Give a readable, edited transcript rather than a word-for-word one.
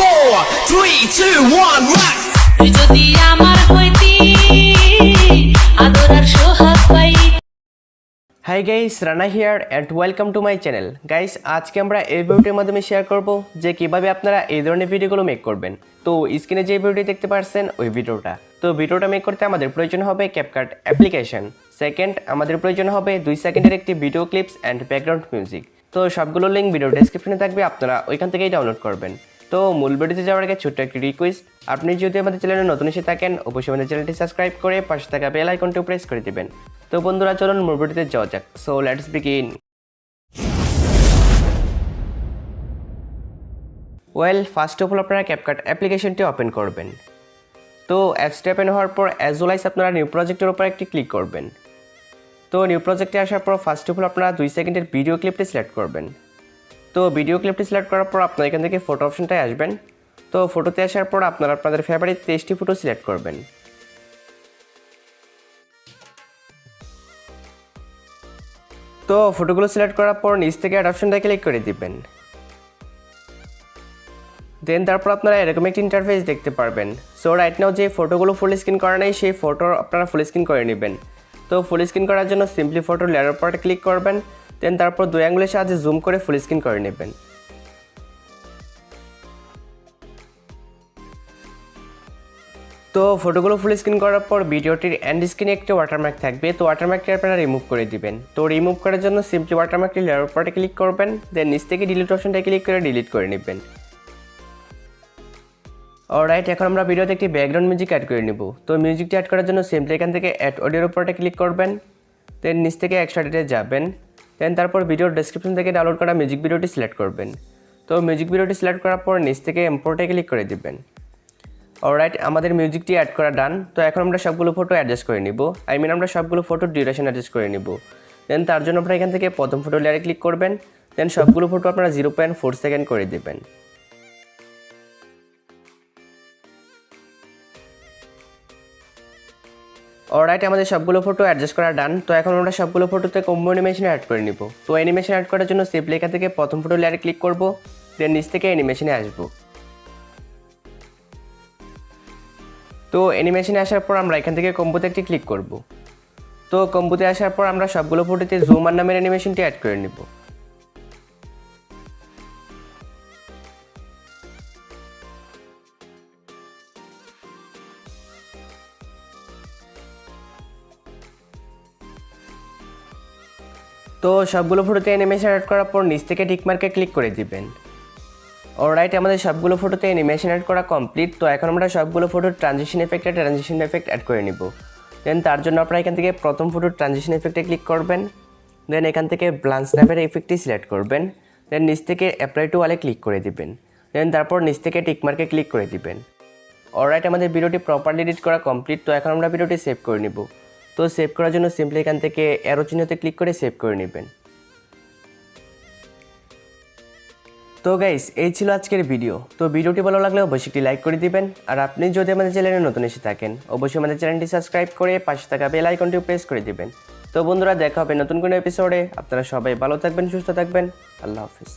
4, 3, 2, 1, right! তুই যদি আমার হইতি আদরার সোহাগ পাই। Hi guys, Rana here and welcome to my channel. Guys, আজকে আমরা এই ভিডিওটির মাধ্যমে শেয়ার করব যে কিভাবে আপনারা এই ধরনের ভিডিওগুলো মেক করবেন। তো স্ক্রিনে যে ভিডিওটি দেখতে পাচ্ছেন ওই ভিডিওটা। তো ভিডিওটা মেক করতে আমাদের প্রয়োজন হবে ক্যাপকাট অ্যাপ্লিকেশন। সেকেন্ড, আমাদের প্রয়োজন হবে 2 সেকেন্ডের একটি video clips and background music. তো সবগুলো লিঙ্ক ভিডিও ডেসক্রিপশনে থাকবে, আপনারা ওইখান থেকেই ডাউনলোড করবেন। তো মূল ভিডিওতে যাওয়ার আগে ছোট্ট একটি রিকোয়েস্ট, আপনি যদি আমাদের চ্যানেলে নতুন এসে থাকেন অবশ্যই আমাদের চ্যানেলটি সাবস্ক্রাইব করে পাশে থাকা বেল আইকনটি প্রেস করে দিবেন। তো বন্ধুরা, চলুন মূল ভিডিওতে যাওয়া যাক। So let's begin. Well, first of all আপনারা ক্যাপকাট অ্যাপ্লিকেশনটি ওপেন করবেন। তো অ্যাপসটি ওপেন হওয়ার পর অ্যাজ ওয়েল অ্যাজ আপনারা নিউ প্রজেক্টের উপর একটি ক্লিক করবেন। তো নিউ প্রজেক্টে আসার পর ফার্স্ট অফ অল আপনারা 2 সেকেন্ডের ভিডিও ক্লিপটি সিলেক্ট করবেন। তো ভিডিও ক্লিপটি সিলেক্ট করার পর আপনারা এখান থেকে ফটো অপশনটায় আসবেন। তো ফটোতে আসার পর আপনারা আপনাদের ফেভারিট 23টি ফটো সিলেক্ট করবেন। তো ফটোগুলো সিলেক্ট করার পর নিচ থেকে অ্যাড অপশনটায় ক্লিক করে দিবেন। দেন তারপর আপনারা এরকম একটি ইন্টারফেস দেখতে পারবেন। সো রাইট নাও যে ফটোগুলো ফুল স্ক্রিন করা নেই সেই ফটো আপনারা ফুল স্ক্রিন করে নেবেন। তো ফুল স্ক্রিন করার জন্য সিম্পলি ফটো লেয়ারের উপরে ক্লিক করবেন। দেন তারপর 2 আঙ্গুলের সাহায্যে জুম করে ফুল স্ক্রিন করে নেবেন। তো ফটোগুলো ফুল স্ক্রিন করার পর ভিডিওটির এন্ড স্ক্রিনে একটা ওয়াটারমার্ক থাকবে। তো ওয়াটারমার্কটি আপনারা রিমুভ করে দিবেন। তো রিমুভ করার জন্য সিম্পলি ওয়াটারমার্কটি লেয়ারের উপরে ক্লিক করবেন। দেন নিচ থেকে ডিলিট অপশনটায় ক্লিক করে ডিলিট করে নেবেন। অলরাইট, এখন আমরা ভিডিওতে একটি ব্যাকগ্রাউন্ড মিউজিক অ্যাড করে নেব। তো মিউজিকটি অ্যাড করার জন্য সিম্পলি এখান থেকে অ্যাড অডিওর উপরে ক্লিক করবেন। দেন নিচ থেকে এক্সট্রা ডিটেইলস যাবেন। দেন তারপর ভিডিওর ডেসক্রিপশন থেকে ডাউনলোড করা মিউজিক ভিডিওটি সিলেক্ট করবেন। তো মিউজিক ভিডিওটি সিলেক্ট করার পর নিচ থেকে ইম্পোর্টে ক্লিক করে দিবেন। অলরাইট, আমাদের মিউজিকটি অ্যাড করা ডান। তো এখন আমরা সবগুলো ফটো অ্যাডজাস্ট করে নিব। আমরা সবগুলো ফটোর ডিউরেশন অ্যাডজাস্ট করে নিব। দেন তার জন্য আপনারা এখান থেকে প্রথম ফটো লেয়ারে ক্লিক করবেন। দেন সবগুলো ফটো আপনারা 0.4 সেকেন্ড করে দেবেন। অলরাইট, আমাদের সবগুলো ফটো অ্যাডজাস্ট করা ডান। তো এখন আমরা সবগুলো ফটোতে কম্বো অ্যানিমেশন অ্যাড করে নিব। তো অ্যানিমেশন অ্যাড করার জন্য সিম্পলি এখান থেকে প্রথম ফটো লেয়ারে ক্লিক করব। দেন নিচ থেকে অ্যানিমেশনে আসব। তো অ্যানিমেশনে আসার পর আমরা এখান থেকে কম্বোতে একটি ক্লিক করব। তো কম্বোতে আসার পর আমরা সবগুলো ফটোতে জুম আর নামের অ্যানিমেশনটি অ্যাড করে নেব। তো সবগুলো ফটোতে অ্যানিমেশন অ্যাড করার পর নিচ থেকে টিকমার্কে ক্লিক করে দিবেন। অলরাইট, আমাদের সবগুলো ফটোতে অ্যানিমেশন অ্যাড করা কমপ্লিট। তো এখন আমরা সবগুলো ফটোর ট্রানজিশন এফেক্ট অ্যাড করে নিব। দেন তার জন্য আপনারা এখান থেকে প্রথম ফটোর ট্রানজিশন এফেক্টে ক্লিক করবেন। দেন এখান থেকে ব্লান্স নামের এফেক্টটি সিলেক্ট করবেন। দেন নিচ থেকে অ্যাপ্লাই টু ওয়ালে ক্লিক করে দিবেন। দেন তারপর নিচ থেকে টিকমার্কে ক্লিক করে দিবেন। অলরাইট, আমাদের ভিডিওটি প্রপারলি এডিট করা কমপ্লিট। তো এখন আমরা ভিডিওটি সেভ করে নিব। তো সেভ করার জন্য সিম্পলি এখান থেকে অ্যারো চিহ্নতে ক্লিক করে সেভ করে নেবেন। তো গাইস, এই ছিল আজকের ভিডিও। তো ভিডিওটি ভালো লাগলে অবশ্যই একটি লাইক করে দিবেন। আর আপনি যদি আমাদের চ্যানেলে নতুন এসে থাকেন অবশ্যই আমাদের চ্যানেলটি সাবস্ক্রাইব করে পাশে থাকা বেল আইকনটি প্রেস করে দিবেন। তো বন্ধুরা, দেখা হবে নতুন কোনো এপিসোডে। আপনারা সবাই ভালো থাকবেন, সুস্থ থাকবেন। আল্লাহ হাফিজ।